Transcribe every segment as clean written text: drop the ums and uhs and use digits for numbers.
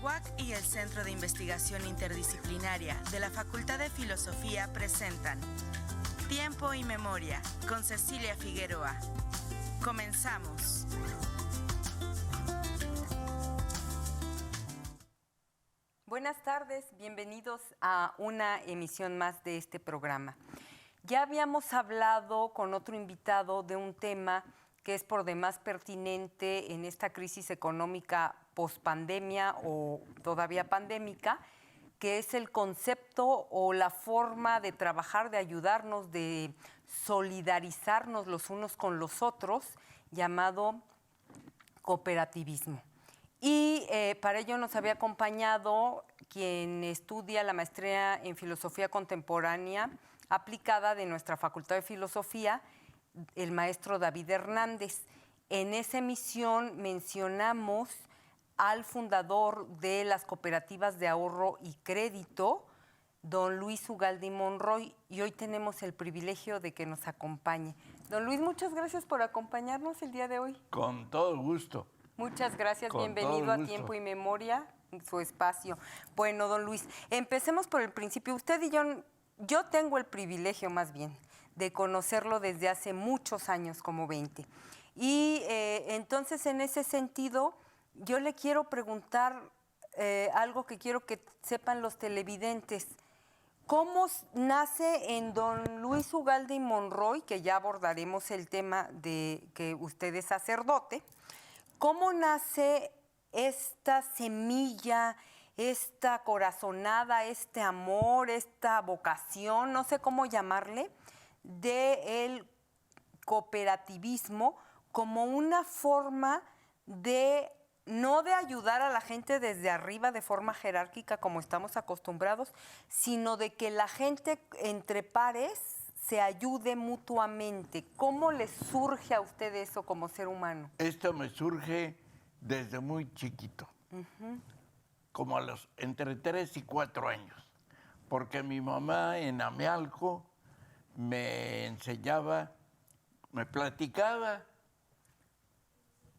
UAC y el Centro de Investigación Interdisciplinaria de la Facultad de Filosofía presentan Tiempo y Memoria con Cecilia Figueroa. Comenzamos. Buenas tardes, bienvenidos a una emisión más de este programa. Ya habíamos hablado con otro invitado de un tema que es por demás pertinente en esta crisis económica pospandemia o todavía pandémica, que es el concepto o la forma de trabajar, de ayudarnos, de solidarizarnos los unos con los otros, llamado cooperativismo. Y para ello nos había acompañado quien estudia la maestría en Filosofía Contemporánea aplicada de nuestra Facultad de Filosofía, el maestro David Hernández. En esa emisión mencionamos al fundador de las cooperativas de ahorro y crédito, don Luis Ugalde Monroy, y hoy tenemos el privilegio de que nos acompañe. Don Luis, muchas gracias por acompañarnos el día de hoy. Con todo gusto. Muchas gracias, Con bienvenido a Tiempo y Memoria, en su espacio. Bueno, don Luis, empecemos por el principio. Usted y yo tengo el privilegio más bien de conocerlo desde hace muchos años, como 20. Y entonces, en ese sentido, yo le quiero preguntar algo que quiero que sepan los televidentes. ¿Cómo nace en don Luis Ugalde Monroy, que ya abordaremos el tema de que usted es sacerdote, cómo nace esta semilla, esta corazonada, este amor, esta vocación, no sé cómo llamarle, del cooperativismo como una forma de no de ayudar a la gente desde arriba de forma jerárquica como estamos acostumbrados, sino de que la gente entre pares se ayude mutuamente? ¿Cómo le surge a usted eso como ser humano? Esto me surge desde muy chiquito, como a los entre 3 y 4 años, porque mi mamá en Amealco me enseñaba, me platicaba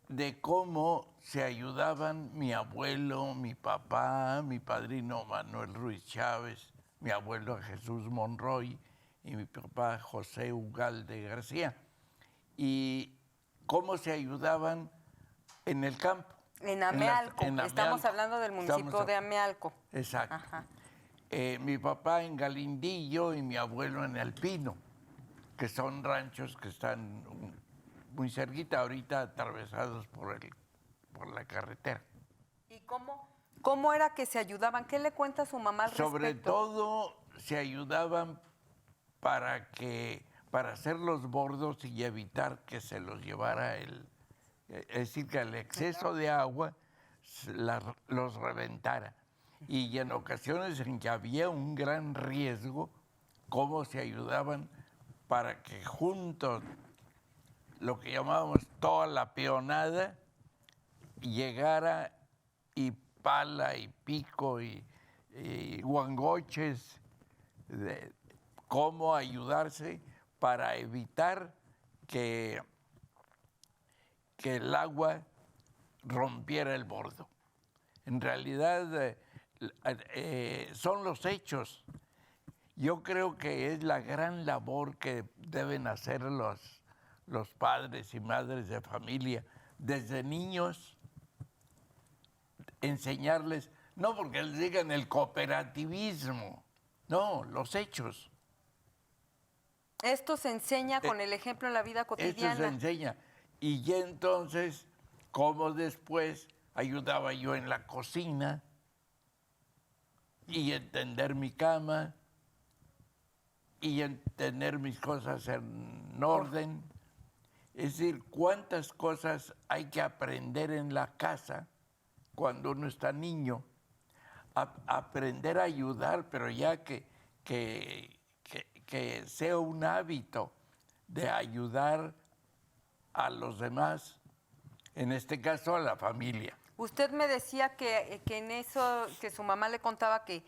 de cómo se ayudaban mi abuelo, mi papá, mi padrino Manuel Ruiz Chávez, mi abuelo Jesús Monroy y mi papá José Ugalde García, y cómo se ayudaban en el campo. En Amealco, estamos hablando del municipio de Amealco. Exacto. Mi papá en Galindillo y mi abuelo en El Pino, que son ranchos que están muy cerquita, ahorita atravesados por la carretera. ¿Y cómo era que se ayudaban? ¿Qué le cuenta su mamá al respecto? Sobre todo se ayudaban para hacer los bordos y evitar que se los llevara es decir, que el exceso de agua los reventara. Y en ocasiones en que había un gran riesgo, cómo se ayudaban para que juntos, lo que llamábamos toda la peonada, llegara y pala y pico y guangoches, de cómo ayudarse para evitar que el agua rompiera el bordo. En realidad son los hechos. Yo creo que es la gran labor que deben hacer los padres y madres de familia desde niños, enseñarles, no porque les digan el cooperativismo, no, los hechos. Esto se enseña con el ejemplo en la vida cotidiana. Esto se enseña. Y ya entonces, como después ayudaba yo en la cocina y en tender mi cama y en tener mis cosas en orden. Es decir, cuántas cosas hay que aprender en la casa cuando uno está niño. Aprender a ayudar, pero ya que sea un hábito de ayudar a los demás, en este caso a la familia. Usted me decía que en eso, que su mamá le contaba que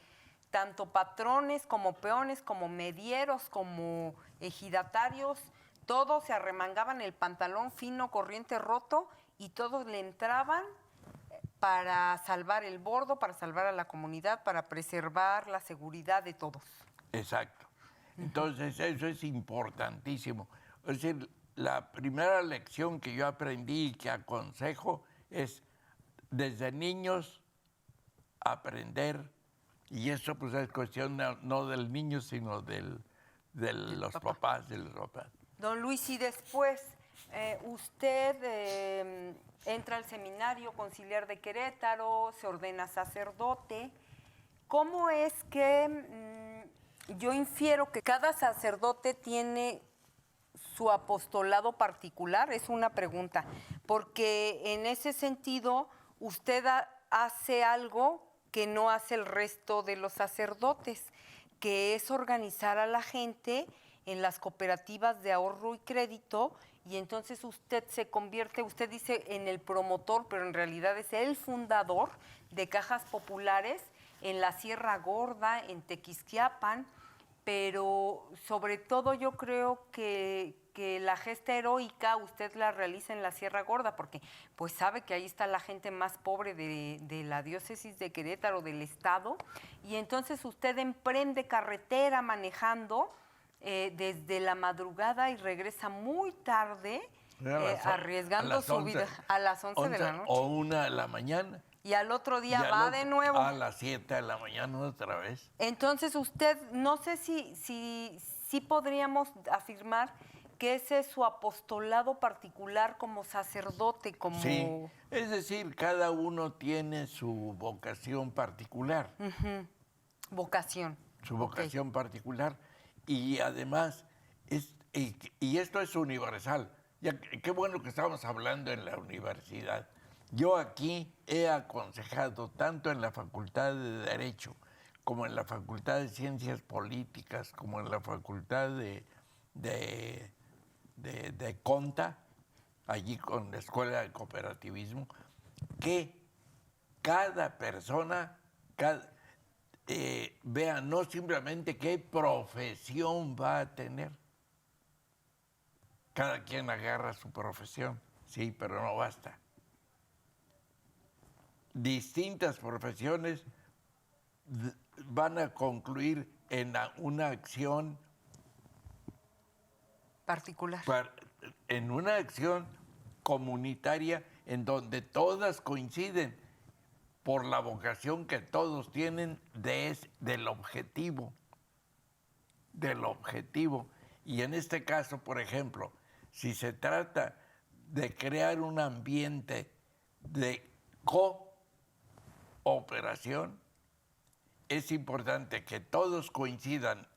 tanto patrones como peones, como medieros, como ejidatarios, todos se arremangaban el pantalón fino, corriente, roto, y todos le entraban para salvar el bordo, para salvar a la comunidad, para preservar la seguridad de todos. Exacto. Entonces, eso es importantísimo. Es decir, la primera lección que yo aprendí y que aconsejo es desde niños aprender, y eso pues es cuestión no del niño, sino de los papás, de los papás. Don Luis, y después usted entra al Seminario Conciliar de Querétaro, se ordena sacerdote. ¿Cómo es que yo infiero que cada sacerdote tiene su apostolado particular? Es una pregunta, porque en ese sentido usted hace algo que no hace el resto de los sacerdotes, que es organizar a la gente en las cooperativas de ahorro y crédito, y entonces usted se convierte, usted dice en el promotor, pero en realidad es el fundador de Cajas Populares en la Sierra Gorda, en Tequisquiapan, pero sobre todo yo creo que la gesta heroica usted la realiza en la Sierra Gorda, porque pues sabe que ahí está la gente más pobre de la diócesis de Querétaro, del estado, y entonces usted emprende carretera manejando desde la madrugada y regresa muy tarde, arriesgando su vida a las 11 de la noche. O 1 de la mañana. Y al otro día va de nuevo. A las 7 de la mañana otra vez. Entonces usted, no sé si podríamos afirmar que ese es su apostolado particular como sacerdote, como... Sí, es decir, cada uno tiene su vocación particular. Vocación. Su vocación particular. Y además, y esto es universal. Ya, qué bueno que estamos hablando en la universidad. Yo aquí he aconsejado tanto en la Facultad de Derecho, como en la Facultad de Ciencias Políticas, como en la Facultad de Conta, allí con la Escuela de Cooperativismo, que cada persona vea no simplemente qué profesión va a tener. Cada quien agarra su profesión, sí, pero no basta. Distintas profesiones van a concluir en una acción particular. En una acción comunitaria en donde todas coinciden por la vocación que todos tienen del objetivo. Y en este caso, por ejemplo, si se trata de crear un ambiente de cooperación, es importante que todos coincidan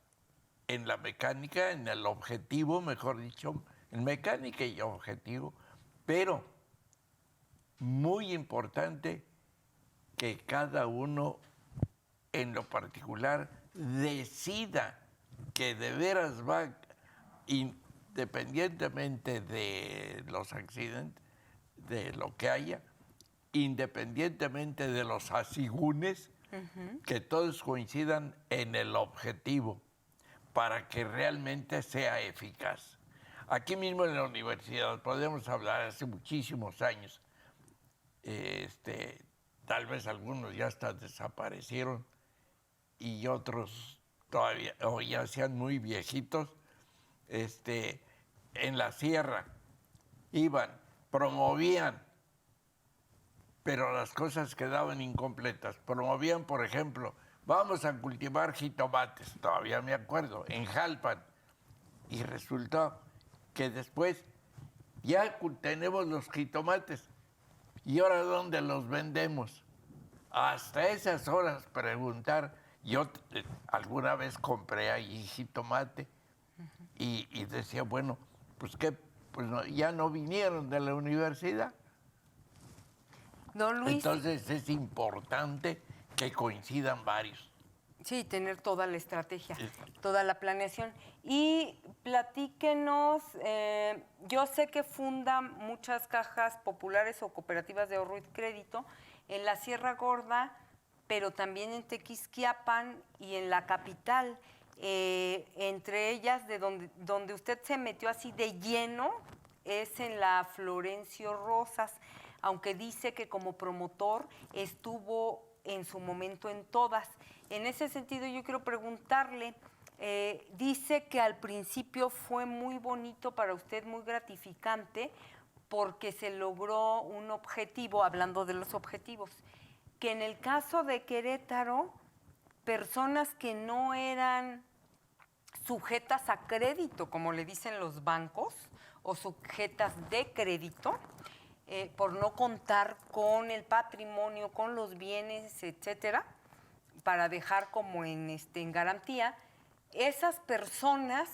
en la mecánica, en el objetivo, mejor dicho, en mecánica y objetivo, pero muy importante que cada uno en lo particular decida que de veras va, independientemente de los accidentes, de lo que haya, independientemente de los asigunes, que todos coincidan en el objetivo para que realmente sea eficaz. Aquí mismo en la universidad podemos hablar hace muchísimos años, tal vez algunos ya hasta desaparecieron y otros todavía, o ya sean muy viejitos, en la sierra iban, promovían, pero las cosas quedaban incompletas. Promovían, por ejemplo, vamos a cultivar jitomates, todavía me acuerdo, en Jalpan, y resultó que después ya tenemos los jitomates, ¿y ahora dónde los vendemos? Hasta esas horas preguntar. Yo alguna vez compré ahí jitomate y decía, bueno, pues qué, pues no, ya no vinieron de la universidad. Don Luis. Entonces es importante que coincidan varios. Sí, tener toda la estrategia, toda la planeación. Y platíquenos, yo sé que fundan muchas cajas populares o cooperativas de ahorro y crédito en la Sierra Gorda, pero también en Tequisquiapan y en la capital. Entre ellas, de donde usted se metió así de lleno, es en la Florencio Rosas. aunque dice que como promotor estuvo en su momento en todas. En ese sentido, yo quiero preguntarle, dice que al principio fue muy bonito para usted, muy gratificante, porque se logró un objetivo, hablando de los objetivos, que en el caso de Querétaro, personas que no eran sujetas a crédito, como le dicen los bancos, o sujetas de crédito, por no contar con el patrimonio, con los bienes, etcétera, para dejar como en garantía, esas personas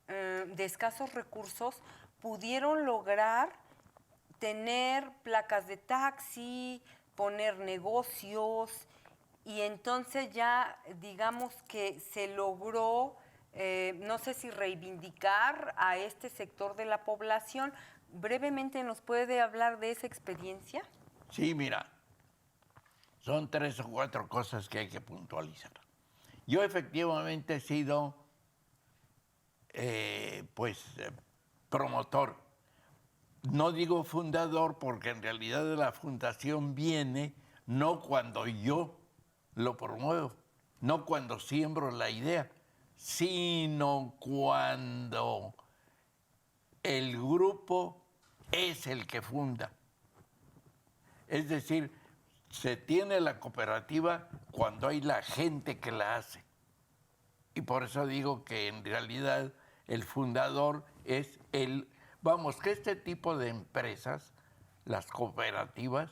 de escasos recursos pudieron lograr tener placas de taxi, poner negocios, y entonces ya digamos que se logró, no sé si reivindicar a este sector de la población. ¿Brevemente nos puede hablar de esa experiencia? Sí, mira, son 3 o 4 cosas que hay que puntualizar. Yo efectivamente he sido, promotor. No digo fundador porque en realidad la fundación viene no cuando yo lo promuevo, no cuando siembro la idea, sino cuando el grupo es el que funda. Es decir, se tiene la cooperativa cuando hay la gente que la hace. Y por eso digo que en realidad el fundador es el... Vamos, que este tipo de empresas, las cooperativas,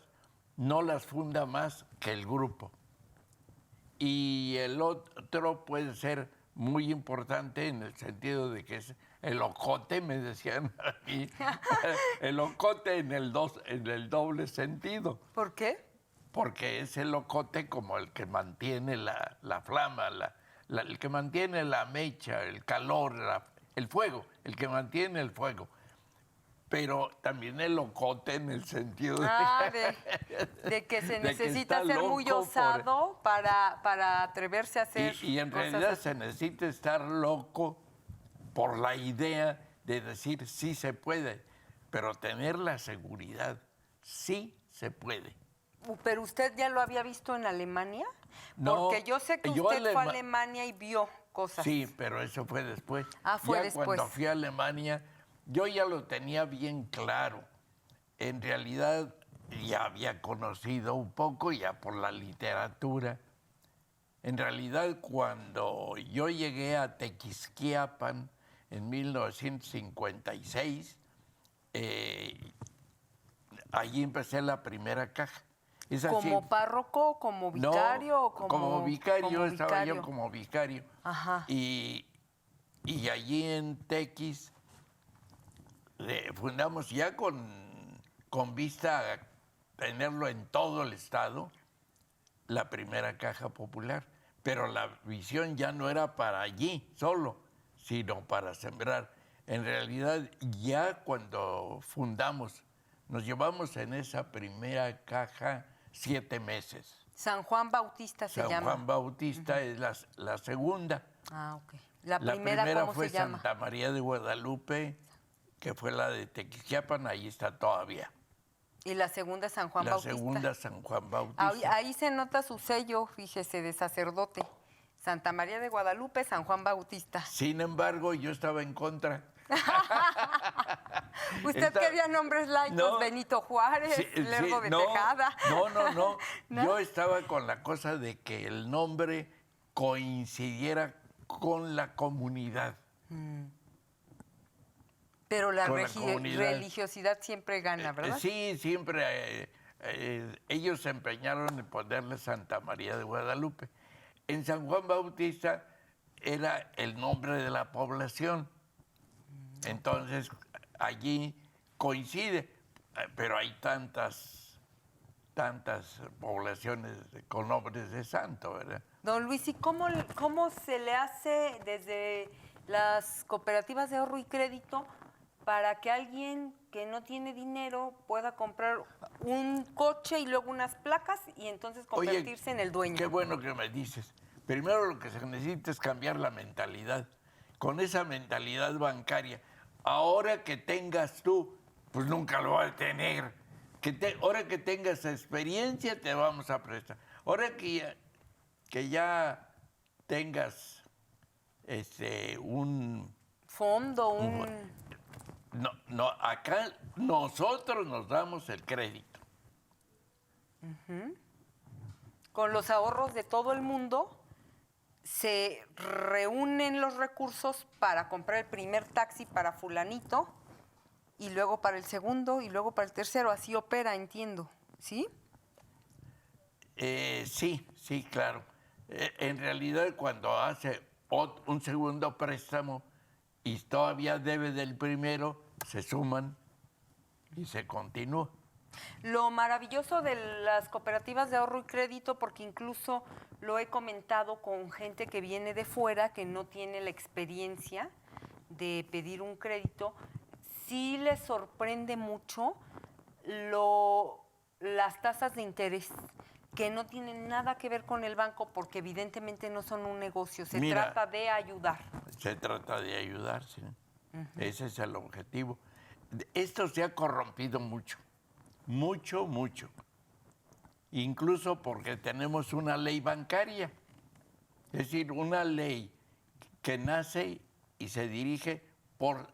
no las funda más que el grupo. Y el otro puede ser muy importante en el sentido de que es el ocote, me decían aquí, el ocote en el doble sentido. ¿Por qué? Porque es el ocote como el que mantiene la flama, el que mantiene la mecha, el calor, el fuego, el que mantiene el fuego. Pero también el ocote en el sentido de que se necesita ser muy osado para atreverse a hacer y en realidad así. Se necesita estar loco por la idea de decir sí se puede, pero tener la seguridad, sí se puede. ¿Pero usted ya lo había visto en Alemania? No, porque yo sé que usted fue a Alemania y vio cosas. Sí, pero eso fue después. Fue después. Cuando fui a Alemania, yo ya lo tenía bien claro. En realidad ya había conocido un poco ya por la literatura. En realidad cuando yo llegué a Tequisquiapan en 1956, allí empecé la primera caja. ¿Como párroco, como vicario? No, o como vicario, estaba vicario. yo como vicario. Ajá. Y allí en Tequis fundamos ya con vista a tenerlo en todo el estado, la primera caja popular. Pero la visión ya no era para allí solo, sino para sembrar. En realidad, ya cuando fundamos, nos llevamos en esa primera caja 7 meses. San Juan Bautista se llama. San Juan Bautista es la segunda. Ok. La primera ¿cómo fue se llama? Santa María de Guadalupe, que fue la de Tequisquiapan, ahí está todavía. Y la segunda San Juan Bautista. La segunda San Juan Bautista. Ahí se nota su sello, fíjese, de sacerdote. Santa María de Guadalupe, San Juan Bautista. Sin embargo, yo estaba en contra. ¿Usted quería nombres laicos? No, Benito Juárez, Lerdo de Tejada. No. Yo estaba con la cosa de que el nombre coincidiera con la comunidad. Pero la religiosidad siempre gana, ¿verdad? Sí, siempre. Ellos se empeñaron en ponerle Santa María de Guadalupe. En San Juan Bautista era el nombre de la población. Entonces, allí coincide, pero hay tantas poblaciones con nombres de santo, ¿verdad? Don Luis, ¿y cómo se le hace desde las cooperativas de ahorro y crédito para que alguien que no tiene dinero pueda comprar un coche y luego unas placas y entonces convertirse en el dueño? Qué bueno que me dices. Primero lo que se necesita es cambiar la mentalidad. Con esa mentalidad bancaria, ahora que tengas tú, pues nunca lo vas a tener. ahora que tengas experiencia te vamos a prestar. Ahora que ya tengas un Fondo, no, acá nosotros nos damos el crédito. Con los ahorros de todo el mundo se reúnen los recursos para comprar el primer taxi para fulanito y luego para el segundo y luego para el tercero. Así opera, entiendo, ¿sí? Sí, claro. En realidad, cuando hace un segundo préstamo y todavía debe del primero, se suman y se continúa. Lo maravilloso de las cooperativas de ahorro y crédito, porque incluso lo he comentado con gente que viene de fuera, que no tiene la experiencia de pedir un crédito, sí les sorprende mucho las tasas de interés, que no tienen nada que ver con el banco, porque evidentemente no son un negocio, se trata de ayudar. Se trata de ayudar, sí. Ese es el objetivo. Esto se ha corrompido mucho. Mucho. Incluso porque tenemos una ley bancaria. Es decir, una ley que nace y se dirige por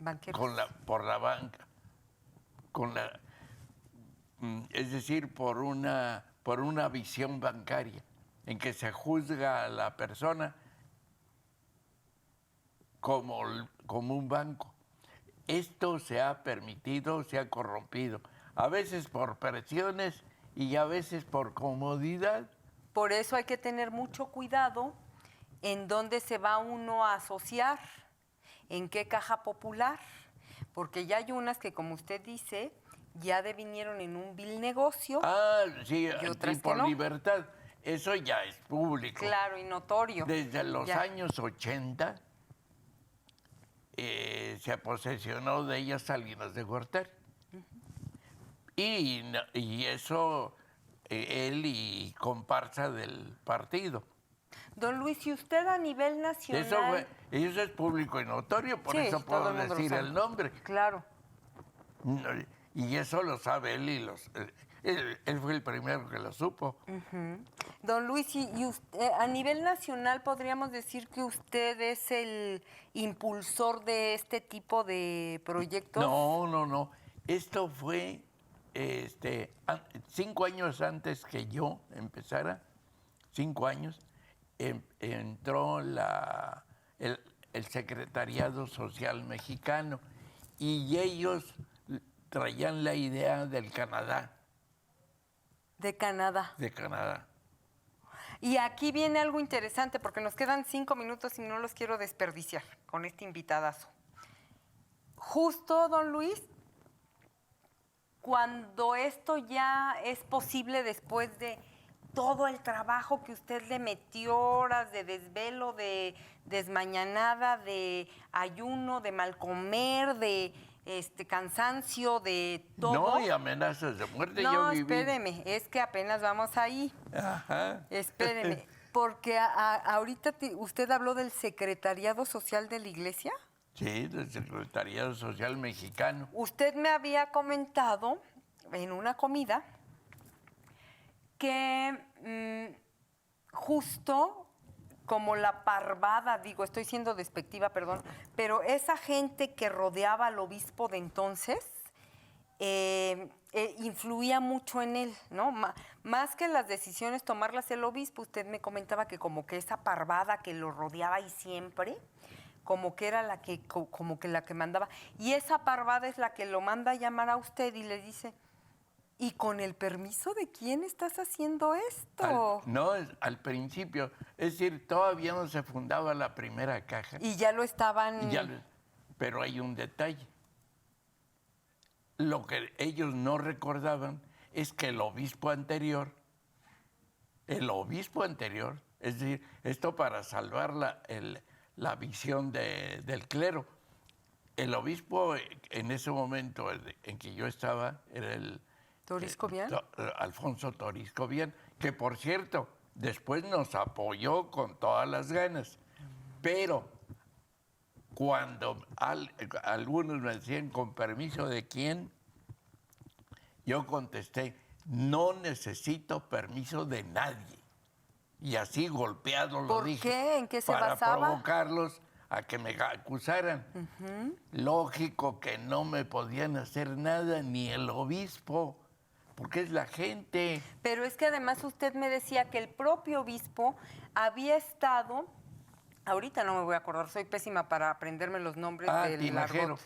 la banca. Es decir, por una visión bancaria, en que se juzga a la persona como un banco. Esto se ha permitido, se ha corrompido, a veces por presiones y a veces por comodidad. Por eso hay que tener mucho cuidado en dónde se va uno a asociar, en qué caja popular, porque ya hay unas que, como usted dice, ya devinieron en un vil negocio. Sí, y otras por que no. libertad. Eso ya es público. Claro, y notorio. Desde los años 80 se posesionó de ellas Salinas de Gortari. Y eso, él y comparsa del partido. Don Luis, ¿y usted a nivel nacional? Eso es público y notorio, por eso puedo decir el nombre. Claro. Y eso lo sabe él él fue el primero que lo supo. Don Luis, ¿y usted, a nivel nacional podríamos decir que usted es el impulsor de este tipo de proyectos? No. Esto fue 5 años antes que yo empezara, 5 años, entró el Secretariado Social Mexicano y ellos traían la idea del Canadá. De Canadá. De Canadá. Y aquí viene algo interesante, porque nos quedan 5 minutos y no los quiero desperdiciar con este invitadazo. Justo, don Luis, cuando esto ya es posible después de todo el trabajo que usted le metió, horas de desvelo, de desmañanada, de ayuno, de mal comer, de cansancio, de todo. No, y amenazas de muerte. No, yo viví. espéreme, es que apenas vamos ahí. Ajá. Espéreme, porque ahorita usted habló del Secretariado Social de la Iglesia. Sí, del Secretariado Social Mexicano. Usted me había comentado en una comida que justo como la parvada, digo, estoy siendo despectiva, perdón, pero esa gente que rodeaba al obispo de entonces influía mucho en él, ¿no? Más que las decisiones tomarlas el obispo, usted me comentaba que como que esa parvada que lo rodeaba ahí siempre, como que era la que mandaba. Y esa parvada es la que lo manda a llamar a usted y le dice, ¿y con el permiso de quién estás haciendo esto? Al principio, es decir, todavía no se fundaba la primera caja. Y ya lo estaban... Pero hay un detalle. Lo que ellos no recordaban es que el obispo anterior, es decir, esto para salvar la visión del clero, el obispo en ese momento en que yo estaba era el ¿Torisco-Bian? Alfonso Torisco-Bian, que por cierto, después nos apoyó con todas las ganas. Pero cuando algunos me decían, ¿con permiso de quién? Yo contesté, no necesito permiso de nadie. Y así golpeado lo dije. ¿Por qué? ¿En qué se para basaba? Para provocarlos a que me acusaran. Lógico que no me podían hacer nada, ni el obispo, porque es la gente. Pero es que además usted me decía que el propio obispo había estado, ahorita no me voy a acordar, soy pésima para aprenderme los nombres del Tinajero. argot.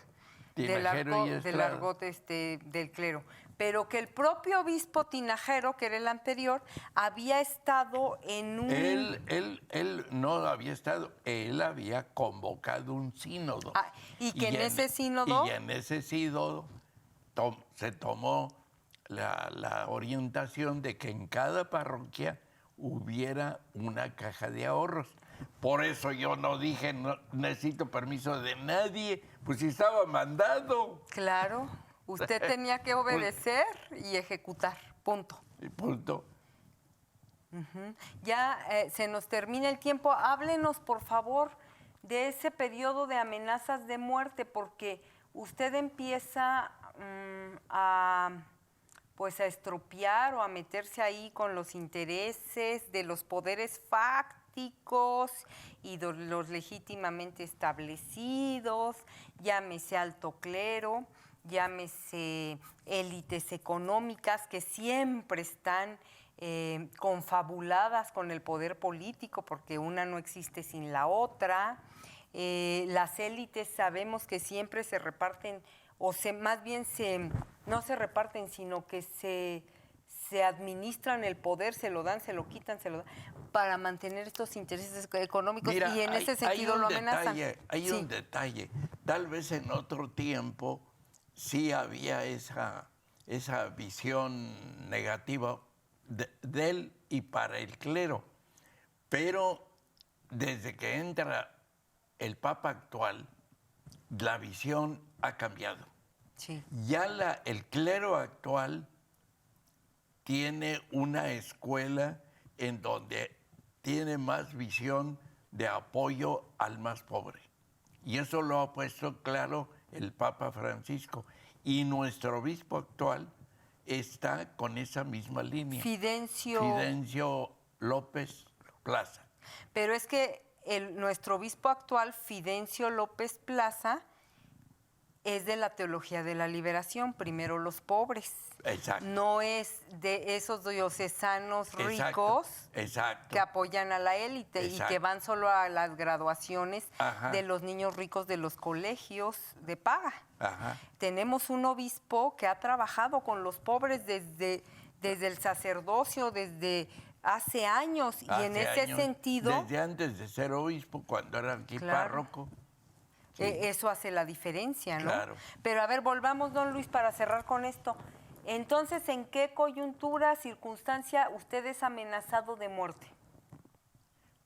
Tinajero y Del Estrada. argot del clero. Pero que el propio obispo Tinajero, que era el anterior, había estado en un... Él no había estado, él había convocado un sínodo. Y que en ese sínodo... Y en ese sínodo se tomó la orientación de que en cada parroquia hubiera una caja de ahorros. Por eso yo no dije, no necesito permiso de nadie, pues si estaba mandado. Claro, usted tenía que obedecer y ejecutar, punto. Y punto. Ya se nos termina el tiempo. Háblenos, por favor, de ese periodo de amenazas de muerte, porque usted empieza pues a estropear o a meterse ahí con los intereses de los poderes fácticos y de los legítimamente establecidos, llámese alto clero, llámese élites económicas que siempre están confabuladas con el poder político porque una no existe sin la otra. Las élites sabemos que siempre se reparten, más bien no se reparten, sino que se administran el poder, se lo dan, se lo quitan, se lo dan, para mantener estos intereses económicos. Mira, y en ese sentido lo amenazan. Hay un detalle. Tal vez en otro tiempo sí había esa visión negativa de él y para el clero. Pero desde que entra el Papa actual, la visión ha cambiado. Sí. Ya el clero actual tiene una escuela en donde tiene más visión de apoyo al más pobre. Y eso lo ha puesto claro el Papa Francisco. Y nuestro obispo actual está con esa misma línea. Fidencio López Plaza. Pero es que nuestro obispo actual, Fidencio López Plaza, es de la teología de la liberación, primero los pobres. Exacto. No es de esos diocesanos ricos que apoyan a la élite y que van solo a las graduaciones de los niños ricos de los colegios de paga. Tenemos un obispo que ha trabajado con los pobres desde el sacerdocio, desde hace años, y en ese sentido... Desde antes de ser obispo, cuando era aquí párroco. Sí. Eso hace la diferencia, ¿no? Claro. Pero a ver, volvamos, don Luis, para cerrar con esto. Entonces, ¿en qué coyuntura, circunstancia usted es amenazado de muerte?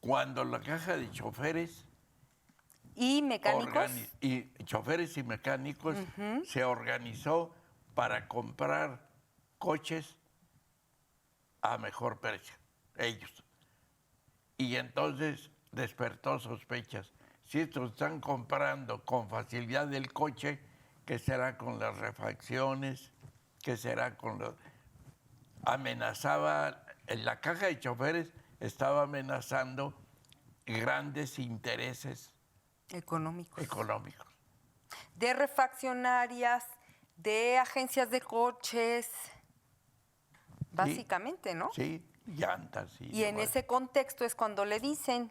Cuando la caja de choferes... ¿Y mecánicos? Choferes y mecánicos se organizó para comprar coches a mejor precio, ellos. Y entonces despertó sospechas. Si estos están comprando con facilidad el coche, ¿qué será con las refacciones? ¿Qué será con los...? Amenazaba, en la caja de choferes estaba amenazando grandes intereses económicos. De refaccionarias, de agencias de coches, básicamente, ¿no? Sí, llantas. Y en ese contexto es cuando le dicen...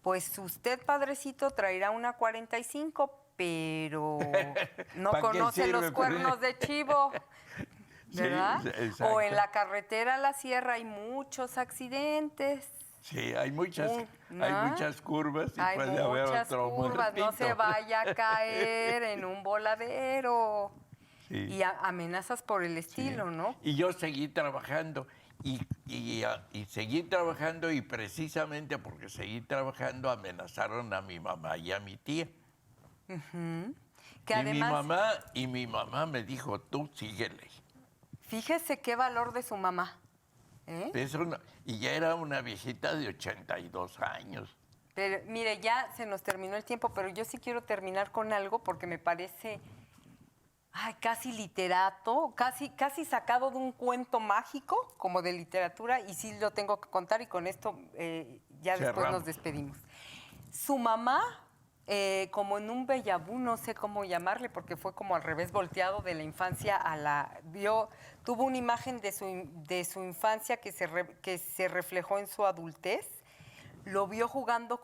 Pues usted, padrecito, traerá una 45, pero no conoce los cuernos de chivo, ¿verdad? Sí, o en la carretera a la sierra hay muchos accidentes. Sí, hay muchas curvas y puede haber otro curvas, no se vaya a caer en un voladero. Sí. Y amenazas por el estilo, ¿no? Y yo seguí trabajando. Y seguí trabajando, y precisamente porque seguí trabajando amenazaron a mi mamá y a mi tía. Que además, mi mamá me dijo, tú síguele. Fíjese qué valor de su mamá. Y ya era una viejita de 82 años. Pero mire, ya se nos terminó el tiempo, pero yo sí quiero terminar con algo porque me parece... casi literato, casi sacado de un cuento mágico, como de literatura, y sí lo tengo que contar y con esto ya después Cerramos. nos despedimos. Su mamá, como en un déjà vu, no sé cómo llamarle, porque fue como al revés, volteado de la infancia a la... Tuvo una imagen de su infancia que se reflejó en su adultez, lo vio jugando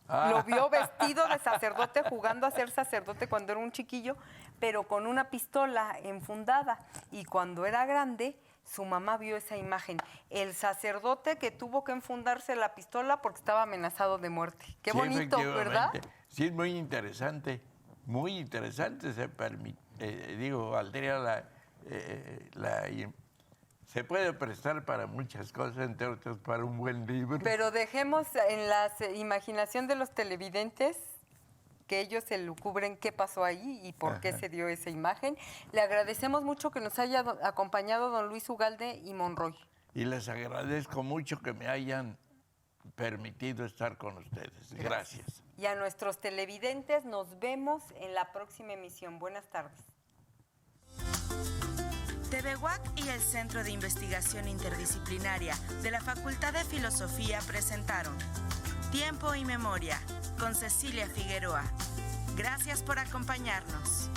lo vio vestido de sacerdote, jugando a ser sacerdote cuando era un chiquillo, pero con una pistola enfundada. Y cuando era grande, su mamá vio esa imagen. El sacerdote que tuvo que enfundarse la pistola porque estaba amenazado de muerte. Qué Sí, bonito, ¿verdad? efectivamente. Sí, es muy interesante. Muy interesante. Valdría se puede prestar para muchas cosas, entre otras para un buen libro. Pero dejemos en la imaginación de los televidentes que ellos se lucubren qué pasó ahí y por qué se dio esa imagen. Le agradecemos mucho que nos haya acompañado don Luis Ugalde y Monroy. Y les agradezco mucho que me hayan permitido estar con ustedes. Gracias. Y a nuestros televidentes nos vemos en la próxima emisión. Buenas tardes. TVUAC y el Centro de Investigación Interdisciplinaria de la Facultad de Filosofía presentaron Tiempo y Memoria con Cecilia Figueroa. Gracias por acompañarnos.